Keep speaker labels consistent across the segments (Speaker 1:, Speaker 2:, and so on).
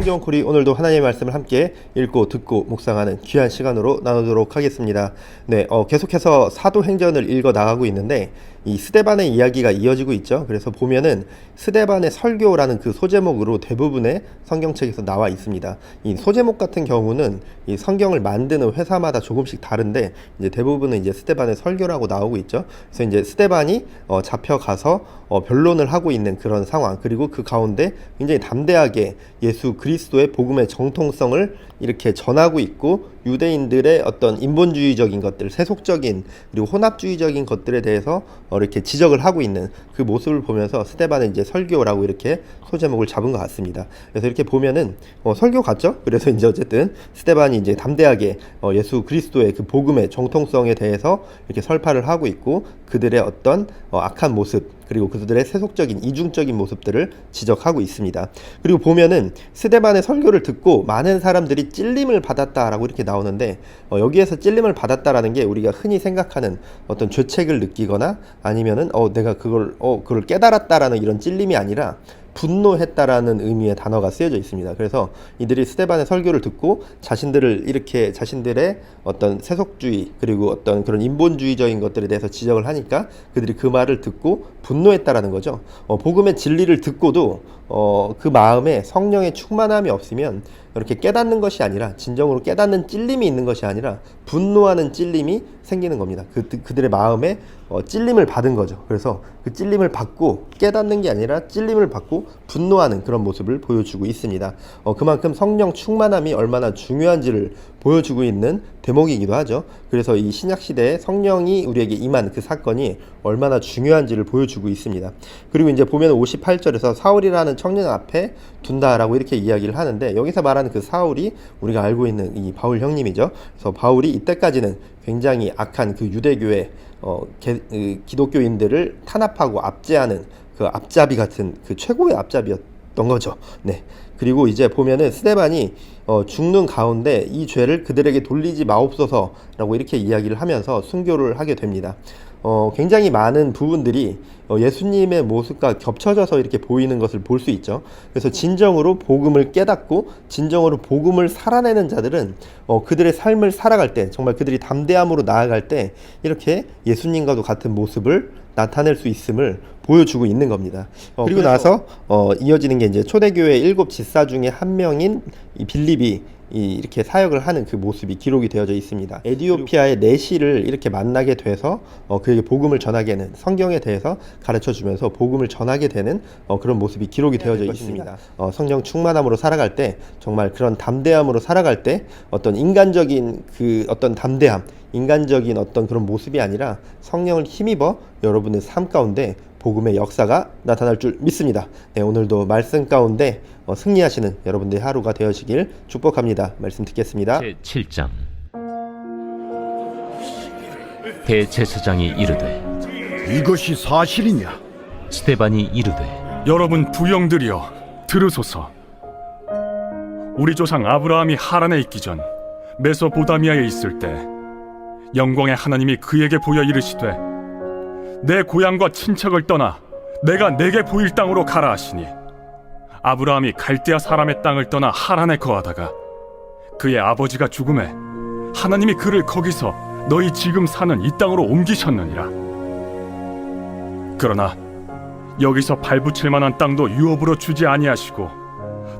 Speaker 1: 성경코리 오늘도 하나님의 말씀을 함께 읽고 듣고 묵상하는 귀한 시간으로 나누도록 하겠습니다. 계속해서 사도행전을 읽어 나가고 있는데 이 스데반의 이야기가 이어지고 있죠. 그래서 보면은 스데반의 설교라는 그 소제목으로 대부분의 성경책에서 나와 있습니다. 이 소제목 같은 경우는 이 성경을 만드는 회사마다 조금씩 다른데 이제 대부분은 이제 스데반의 설교라고 나오고 있죠. 그래서 이제 스데반이 잡혀가서 변론을 하고 있는 그런 상황, 그리고 그 가운데 굉장히 담대하게 예수 그리스도의 복음의 정통성을 이렇게 전하고 있고, 유대인들의 어떤 인본주의적인 것들, 세속적인 그리고 혼합주의적인 것들에 대해서 이렇게 지적을 하고 있는 그 모습을 보면서 스데반은 이제 설교라고 이렇게 소제목을 잡은 것 같습니다. 그래서 이렇게 보면은 설교 같죠? 그래서 이제 어쨌든 스데반이 이제 담대하게 예수 그리스도의 그 복음의 정통성에 대해서 이렇게 설파를 하고 있고, 그들의 어떤 악한 모습, 그리고 그들의 세속적인 이중적인 모습들을 지적하고 있습니다. 그리고 보면은 스데반의 설교를 듣고 많은 사람들이 찔림을 받았다라고 이렇게 나오는데, 여기에서 찔림을 받았다라는 게 우리가 흔히 생각하는 어떤 죄책을 느끼거나 아니면은 내가 그걸 깨달았다라는 이런 찔림이 아니라 분노했다라는 의미의 단어가 쓰여져 있습니다. 그래서 이들이 스데반의 설교를 듣고 자신들의 어떤 세속주의 그리고 어떤 그런 인본주의적인 것들에 대해서 지적을 하니까 그들이 그 말을 듣고 분노했다라는 거죠. 복음의 진리를 듣고도 그 마음에 성령의 충만함이 없으면 이렇게 깨닫는 것이 아니라, 진정으로 깨닫는 찔림이 있는 것이 아니라 분노하는 찔림이 생기는 겁니다. 그들의 마음에 찔림을 받은 거죠. 그래서 그 찔림을 받고 깨닫는 게 아니라 찔림을 받고 분노하는 그런 모습을 보여주고 있습니다. 그만큼 성령 충만함이 얼마나 중요한지를 보여주고 있는 대목이기도 하죠. 그래서 이 신약시대에 성령이 우리에게 임한 그 사건이 얼마나 중요한지를 보여주고 있습니다. 그리고 이제 보면 58절에서 사울이라는 청년 앞에 둔다라고 이렇게 이야기를 하는데, 여기서 말하는 그 사울이 우리가 알고 있는 이 바울 형님이죠. 그래서 바울이 이때까지는 굉장히 악한 그 유대교의 기독교인들을 탄압하고 압제하는 그 앞잡이 같은 그 최고의 앞잡이였던 거죠. 네. 그리고 이제 보면은 스데반이 죽는 가운데 이 죄를 그들에게 돌리지 마옵소서라고 이렇게 이야기를 하면서 순교를 하게 됩니다. 굉장히 많은 부분들이 예수님의 모습과 겹쳐져서 이렇게 보이는 것을 볼 수 있죠. 그래서 진정으로 복음을 깨닫고 진정으로 복음을 살아내는 자들은 그들의 삶을 살아갈 때, 정말 그들이 담대함으로 나아갈 때 이렇게 예수님과도 같은 모습을 나타낼 수 있음을 보여주고 있는 겁니다. 그리고 나서 이어지는 게 이제 초대교회 7 집사 중에 한 명인 이 빌립이 이렇게 사역을 하는 그 모습이 기록이 되어져 있습니다. 에디오피아의 내시를 이렇게 만나게 돼서 그에게 복음을 전하게 하는, 성경에 대해서 가르쳐 주면서 복음을 전하게 되는 그런 모습이 기록이 되어져 있습니다. 성령 충만함으로 살아갈 때, 정말 그런 담대함으로 살아갈 때 어떤 인간적인 그 어떤 담대함, 인간적인 어떤 그런 모습이 아니라 성령을 힘입어 여러분의 삶 가운데 복음의 역사가 나타날 줄 믿습니다. 네, 오늘도 말씀 가운데 승리하시는 여러분들의 하루가 되어지길 축복합니다. 말씀 듣겠습니다.
Speaker 2: 제7장. 대제사장이 이르되
Speaker 3: 이것이 사실이냐?
Speaker 2: 스데반이 이르되
Speaker 4: 여러분 부영들이여 들으소서. 우리 조상 아브라함이 하란에 있기 전 메소보다미아에 있을 때 영광의 하나님이 그에게 보여 이르시되 내 고향과 친척을 떠나 내가 내게 보일 땅으로 가라 하시니, 아브라함이 갈대아 사람의 땅을 떠나 하란에 거하다가 그의 아버지가 죽음에 하나님이 그를 거기서 너희 지금 사는 이 땅으로 옮기셨느니라. 그러나 여기서 발붙일 만한 땅도 유업으로 주지 아니하시고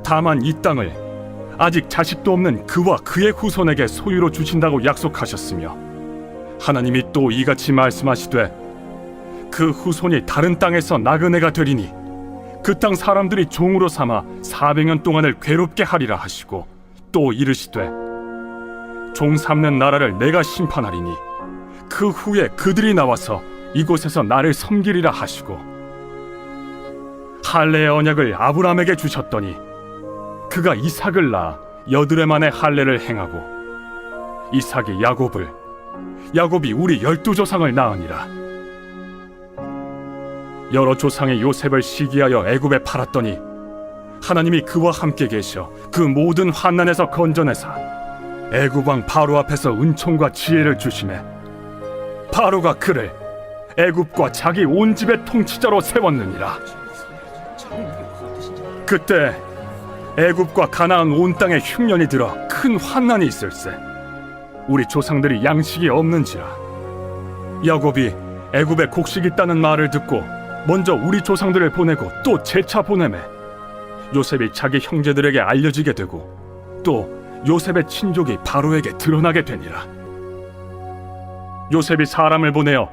Speaker 4: 다만 이 땅을 아직 자식도 없는 그와 그의 후손에게 소유로 주신다고 약속하셨으며, 하나님이 또 이같이 말씀하시되 그 후손이 다른 땅에서 나그네가 되리니 그 땅 사람들이 종으로 삼아 400년 동안을 괴롭게 하리라 하시고, 또 이르시되 종 삼는 나라를 내가 심판하리니 그 후에 그들이 나와서 이곳에서 나를 섬기리라 하시고, 할례의 언약을 아브라함에게 주셨더니 그가 이삭을 낳아 여드레 만에 할례를 행하고, 이삭이 야곱을, 야곱이 우리 12조상을 낳으니라. 여러 조상의 요셉을 시기하여 애굽에 팔았더니 하나님이 그와 함께 계셔 그 모든 환난에서 건져내사 애굽 왕 바로 앞에서 은총과 지혜를 주시매, 바로가 그를 애굽과 자기 온 집의 통치자로 세웠느니라. 그때 애굽과 가나안 온 땅에 흉년이 들어 큰 환난이 있을세. 우리 조상들이 양식이 없는지라. 야곱이 애굽에 곡식 있다는 말을 듣고 먼저 우리 조상들을 보내고 또 재차 보내매 요셉이 자기 형제들에게 알려지게 되고 또 요셉의 친족이 바로에게 드러나게 되니라. 요셉이 사람을 보내어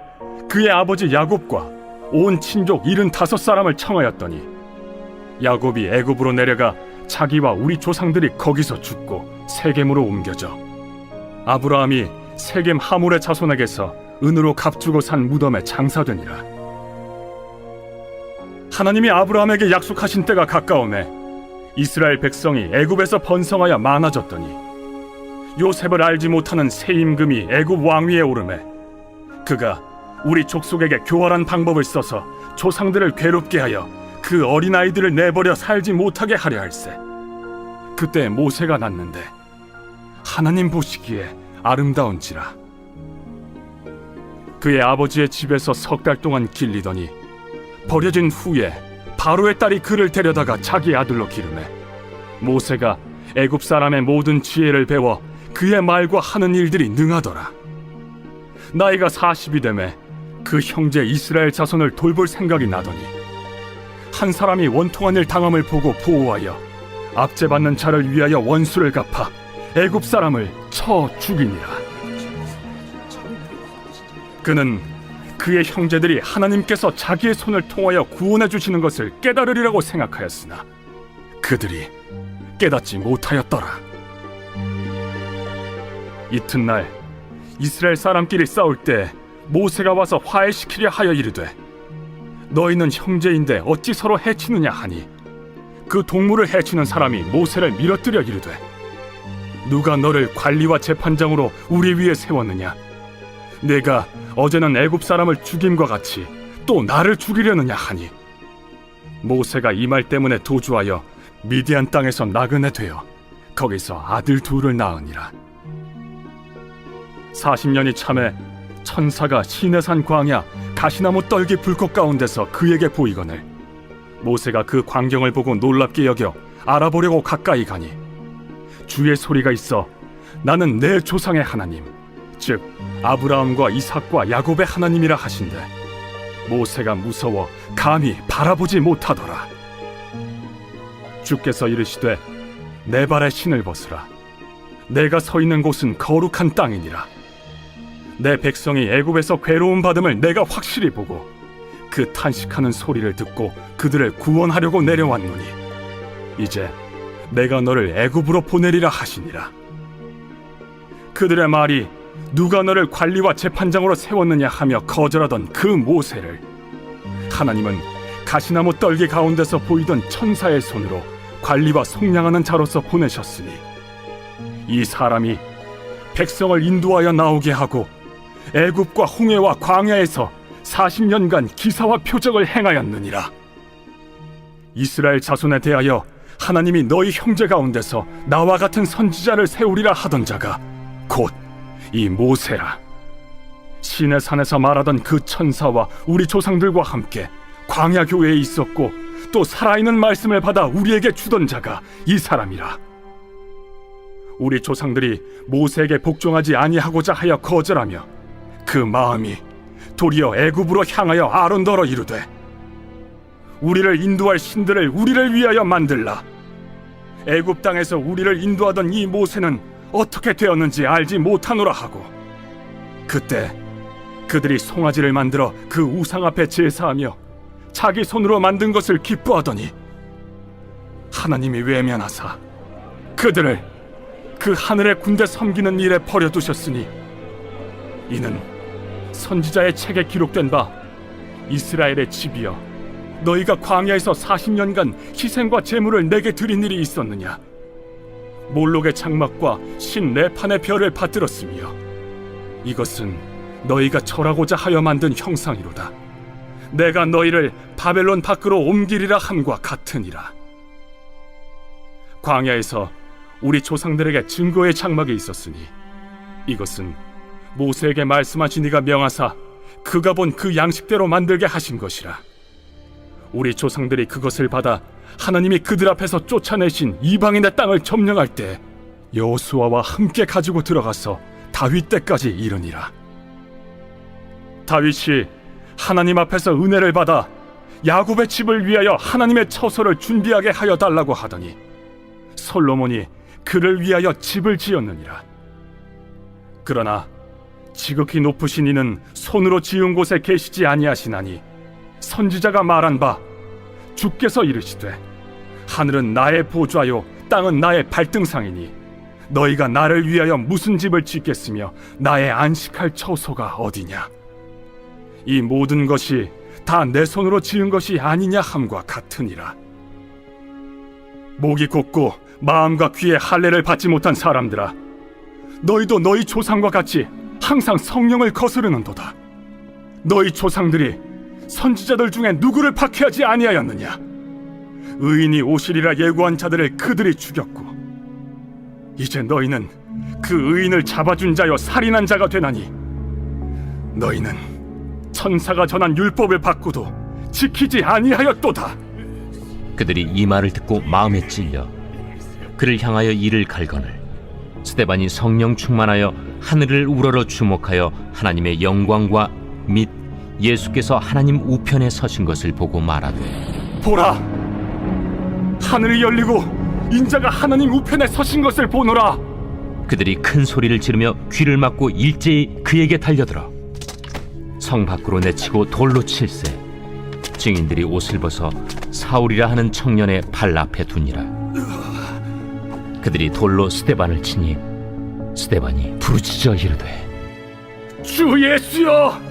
Speaker 4: 그의 아버지 야곱과 온 친족 75사람을 청하였더니 야곱이 애굽으로 내려가 자기와 우리 조상들이 거기서 죽고 세겜으로 옮겨져 아브라함이 세겜 하몰의 자손에게서 은으로 값주고 산 무덤에 장사되니라. 하나님이 아브라함에게 약속하신 때가 가까우매 이스라엘 백성이 애굽에서 번성하여 많아졌더니 요셉을 알지 못하는 새 임금이 애굽 왕위에 오르매 그가 우리 족속에게 교활한 방법을 써서 조상들을 괴롭게 하여 그 어린아이들을 내버려 살지 못하게 하려 할세. 그때 모세가 났는데 하나님 보시기에 아름다운지라. 그의 아버지의 집에서 석 달 동안 길리더니 버려진 후에 바로의 딸이 그를 데려다가 자기 아들로 기르매 모세가 애굽 사람의 모든 지혜를 배워 그의 말과 하는 일들이 능하더라. 나이가 40이 되매 그 형제 이스라엘 자손을 돌볼 생각이 나더니 한 사람이 원통한 일 당함을 보고 보호하여 압제받는 자를 위하여 원수를 갚아 애굽 사람을 쳐 죽이니라. 그는 그의 형제들이 하나님께서 자기의 손을 통하여 구원해 주시는 것을 깨달으리라고 생각하였으나 그들이 깨닫지 못하였더라. 이튿날 이스라엘 사람끼리 싸울 때 모세가 와서 화해시키려 하여 이르되 너희는 형제인데 어찌 서로 해치느냐 하니 그 동물을 해치는 사람이 모세를 밀어뜨려 이르되 누가 너를 관리와 재판장으로 우리 위에 세웠느냐? 내가 어제는 애굽 사람을 죽임과 같이 또 나를 죽이려느냐 하니 모세가 이 말 때문에 도주하여 미디안 땅에서 나그네 되어 거기서 아들 둘을 낳으니라. 40년이 참에 천사가 시내산 광야 가시나무 떨기 불꽃 가운데서 그에게 보이거늘 모세가 그 광경을 보고 놀랍게 여겨 알아보려고 가까이 가니 주의 소리가 있어 나는 내 조상의 하나님 즉 아브라함과 이삭과 야곱의 하나님이라 하신대 모세가 무서워 감히 바라보지 못하더라. 주께서 이르시되 내 발에 신을 벗으라. 내가 서 있는 곳은 거룩한 땅이니라. 내 백성이 애굽에서 괴로움 받음을 내가 확실히 보고 그 탄식하는 소리를 듣고 그들을 구원하려고 내려왔노니 이제 내가 너를 애굽으로 보내리라 하시니라. 그들의 말이 누가 너를 관리와 재판장으로 세웠느냐 하며 거절하던 그 모세를 하나님은 가시나무 떨기 가운데서 보이던 천사의 손으로 관리와 속량하는 자로서 보내셨으니 이 사람이 백성을 인도하여 나오게 하고 애굽과 홍해와 광야에서 40년간 기사와 표적을 행하였느니라. 이스라엘 자손에 대하여 하나님이 너희 형제 가운데서 나와 같은 선지자를 세우리라 하던 자가 곧 이 모세라. 시내 산에서 말하던 그 천사와 우리 조상들과 함께 광야 교회에 있었고 또 살아있는 말씀을 받아 우리에게 주던 자가 이 사람이라. 우리 조상들이 모세에게 복종하지 아니하고자 하여 거절하며 그 마음이 도리어 애굽으로 향하여 아론더러 이르되 우리를 인도할 신들을 우리를 위하여 만들라. 애굽 땅에서 우리를 인도하던 이 모세는 어떻게 되었는지 알지 못하노라 하고 그때 그들이 송아지를 만들어 그 우상 앞에 제사하며 자기 손으로 만든 것을 기뻐하더니 하나님이 외면하사 그들을 그 하늘의 군대 섬기는 일에 버려두셨으니 이는 선지자의 책에 기록된 바 이스라엘의 집이여 너희가 광야에서 40년간 희생과 제물을 내게 드린 일이 있었느냐? 몰록의 장막과 신 네판의 별을 받들었으며 이것은 너희가 절하고자 하여 만든 형상이로다. 내가 너희를 바벨론 밖으로 옮기리라 함과 같으니라. 광야에서 우리 조상들에게 증거의 장막이 있었으니 이것은 모세에게 말씀하신 이가 명하사 그가 본 그 양식대로 만들게 하신 것이라. 우리 조상들이 그것을 받아 하나님이 그들 앞에서 쫓아내신 이방인의 땅을 점령할 때 여호수아와 함께 가지고 들어가서 다윗 때까지 이르니라. 다윗이 하나님 앞에서 은혜를 받아 야곱의 집을 위하여 하나님의 처소를 준비하게 하여 달라고 하더니 솔로몬이 그를 위하여 집을 지었느니라. 그러나 지극히 높으신 이는 손으로 지은 곳에 계시지 아니하시나니 선지자가 말한 바 주께서 이르시되 하늘은 나의 보좌요 땅은 나의 발등상이니 너희가 나를 위하여 무슨 집을 짓겠으며 나의 안식할 처소가 어디냐. 이 모든 것이 다 내 손으로 지은 것이 아니냐 함과 같으니라. 목이 곧고 마음과 귀에 할례를 받지 못한 사람들아, 너희도 너희 조상과 같이 항상 성령을 거스르는도다. 너희 조상들이 선지자들 중에 누구를 박해하지 아니하였느냐. 의인이 오시리라 예고한 자들을 그들이 죽였고 이제 너희는 그 의인을 잡아준 자여 살인한 자가 되나니 너희는 천사가 전한 율법을 받고도 지키지 아니하였도다.
Speaker 2: 그들이 이 말을 듣고 마음에 찔려 그를 향하여 이를 갈거늘 스데반이 성령 충만하여 하늘을 우러러 주목하여 하나님의 영광과 및 예수께서 하나님 우편에 서신 것을 보고 말하되
Speaker 4: 보라, 하늘이 열리고 인자가 하나님 우편에 서신 것을 보노라.
Speaker 2: 그들이 큰 소리를 지르며 귀를 막고 일제히 그에게 달려들어 성 밖으로 내치고 돌로 칠세. 증인들이 옷을 벗어 사울이라 하는 청년의 발 앞에 두니라. 그들이 돌로 스데반을 치니 스데반이 부르짖어 이르되
Speaker 4: 주 예수여,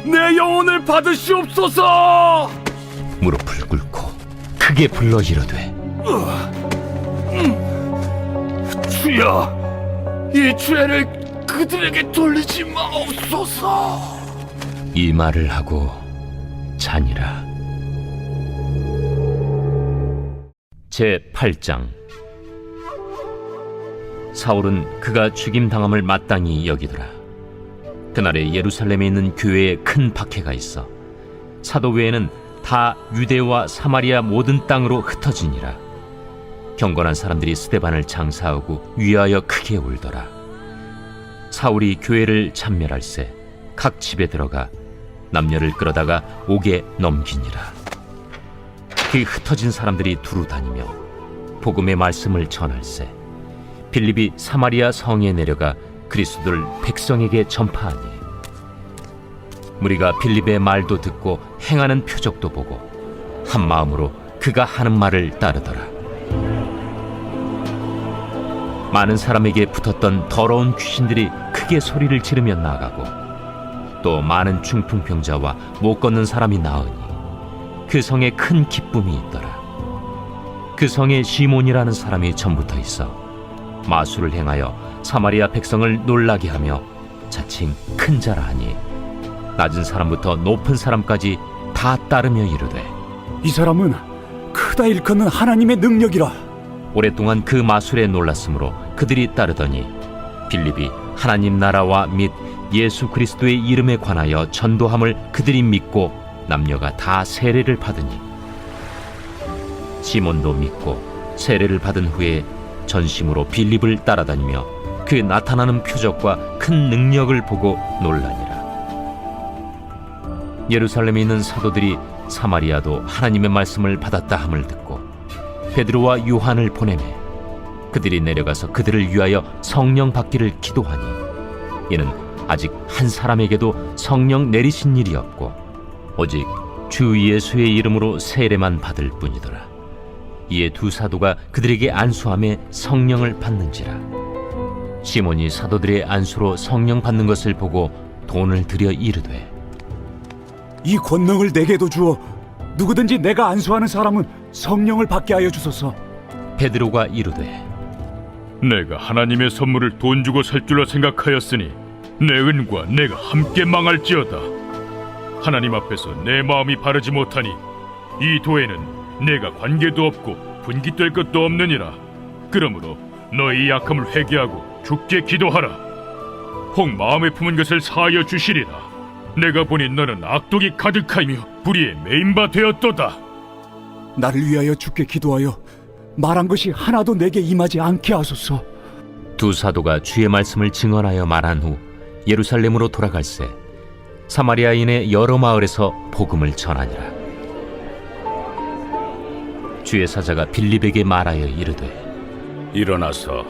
Speaker 4: 내 영혼을 받으시옵소서.
Speaker 2: 무릎을 꿇고 크게 불러 이르되
Speaker 4: 주여, 이 죄를 그들에게 돌리지 마옵소서.
Speaker 2: 이 말을 하고 자니라. 제8장. 사울은 그가 죽임당함을 마땅히 여기더라. 그날에 예루살렘에 있는 교회에 큰 박해가 있어 사도 외에는 다 유대와 사마리아 모든 땅으로 흩어지니라. 경건한 사람들이 스데반을 장사하고 위하여 크게 울더라. 사울이 교회를 참멸할세 각 집에 들어가 남녀를 끌어다가 옥에 넘기니라. 그 흩어진 사람들이 두루 다니며 복음의 말씀을 전할세 빌립이 사마리아 성에 내려가 그리스도를 백성에게 전파하니 무리가 빌립의 말도 듣고 행하는 표적도 보고 한 마음으로 그가 하는 말을 따르더라. 많은 사람에게 붙었던 더러운 귀신들이 크게 소리를 지르며 나가고 또 많은 중풍병자와 못 걷는 사람이 나으니 그 성에 큰 기쁨이 있더라. 그 성에 시몬이라는 사람이 전부터 있어 마술을 행하여 사마리아 백성을 놀라게 하며 자칭 큰 자라 하니 낮은 사람부터 높은 사람까지 다 따르며 이르되
Speaker 3: 이 사람은 크다 일컫는 하나님의 능력이라.
Speaker 2: 오랫동안 그 마술에 놀랐으므로 그들이 따르더니 빌립이 하나님 나라와 및 예수 그리스도의 이름에 관하여 전도함을 그들이 믿고 남녀가 다 세례를 받으니 시몬도 믿고 세례를 받은 후에 전심으로 빌립을 따라다니며 그 나타나는 표적과 큰 능력을 보고 놀라니라. 예루살렘에 있는 사도들이 사마리아도 하나님의 말씀을 받았다 함을 듣고 베드로와 요한을 보내매 그들이 내려가서 그들을 위하여 성령 받기를 기도하니 이는 아직 한 사람에게도 성령 내리신 일이 없고 오직 주 예수의 이름으로 세례만 받을 뿐이더라. 이에 두 사도가 그들에게 안수함에 성령을 받는지라. 시몬이 사도들의 안수로 성령 받는 것을 보고 돈을 들여 이르되
Speaker 3: 이 권능을 내게도 주어 누구든지 내가 안수하는 사람은 성령을 받게 하여 주소서.
Speaker 2: 베드로가 이르되
Speaker 5: 내가 하나님의 선물을 돈 주고 살 줄로 생각하였으니 내 은과 내가 함께 망할지어다. 하나님 앞에서 내 마음이 바르지 못하니 이 도에는 내가 관계도 없고 분깃될 것도 없느니라. 그러므로 너희 약함을 회개하고 주께 기도하라. 혹 마음에 품은 것을 사하여 주시리라. 내가 보니 너는 악독이 가득하며 불의에 매인 바 되었도다.
Speaker 3: 나를 위하여 주께 기도하여 말한 것이 하나도 내게 임하지 않게 하소서.
Speaker 2: 두 사도가 주의 말씀을 증언하여 말한 후 예루살렘으로 돌아갈새 사마리아인의 여러 마을에서 복음을 전하니라. 주의 사자가 빌립에게 말하여 이르되
Speaker 6: 일어나서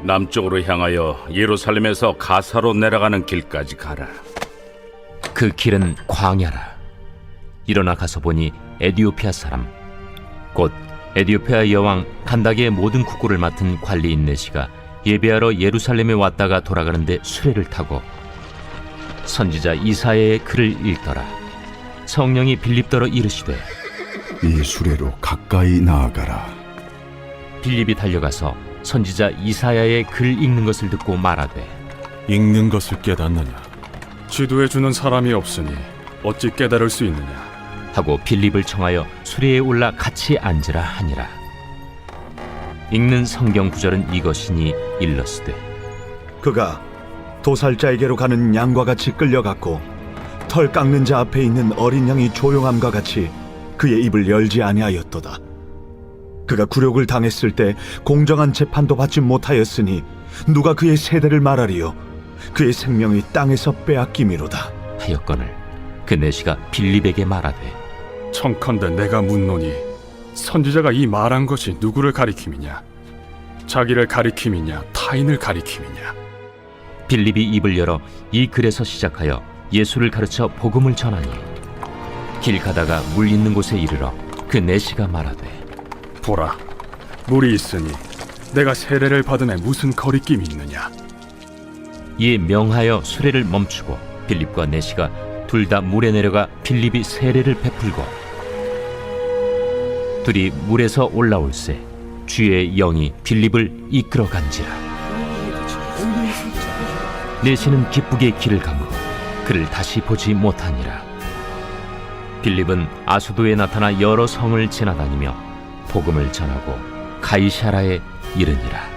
Speaker 6: 남쪽으로 향하여 예루살렘에서 가사로 내려가는 길까지 가라.
Speaker 2: 그 길은 광야라. 일어나 가서 보니 에디오피아 사람 곧 에디오피아 여왕 간다게의 모든 국고를 맡은 관리인 내시가 예배하러 예루살렘에 왔다가 돌아가는데 수레를 타고 선지자 이사야의 글을 읽더라. 성령이 빌립더러 이르시되
Speaker 7: 이 수레로 가까이 나아가라.
Speaker 2: 빌립이 달려가서 선지자 이사야의 글 읽는 것을 듣고 말하되
Speaker 8: 읽는 것을 깨닫느냐?
Speaker 4: 지도해 주는 사람이 없으니 어찌 깨달을 수 있느냐?
Speaker 2: 하고 빌립을 청하여 수레에 올라 같이 앉으라 하니라. 읽는 성경 구절은 이것이니 일러스되
Speaker 7: 그가 도살자에게로 가는 양과 같이 끌려갔고 털 깎는 자 앞에 있는 어린 양이 조용함과 같이 그의 입을 열지 아니하였도다. 그가 굴욕을 당했을 때 공정한 재판도 받지 못하였으니 누가 그의 세대를 말하리요? 그의 생명이 땅에서 빼앗김이로다.
Speaker 2: 하였거늘 그 내시가 빌립에게 말하되
Speaker 4: 청컨대 내가 묻노니 선지자가 이 말한 것이 누구를 가리킴이냐? 자기를 가리킴이냐? 타인을 가리킴이냐?
Speaker 2: 빌립이 입을 열어 이 글에서 시작하여 예수를 가르쳐 복음을 전하니 길 가다가 물 있는 곳에 이르러 그 내시가 말하되
Speaker 4: 보라, 물이 있으니 내가 세례를 받음에 무슨 거리낌이 있느냐?
Speaker 2: 이에 명하여 수레를 멈추고 빌립과 내시가 둘 다 물에 내려가 빌립이 세례를 베풀고 둘이 물에서 올라올새 주의 영이 빌립을 이끌어간지라. 내시는 기쁘게 길을 감고 그를 다시 보지 못하니라. 빌립은 아수도에 나타나 여러 성을 지나다니며 복음을 전하고 가이사라에 이르니라.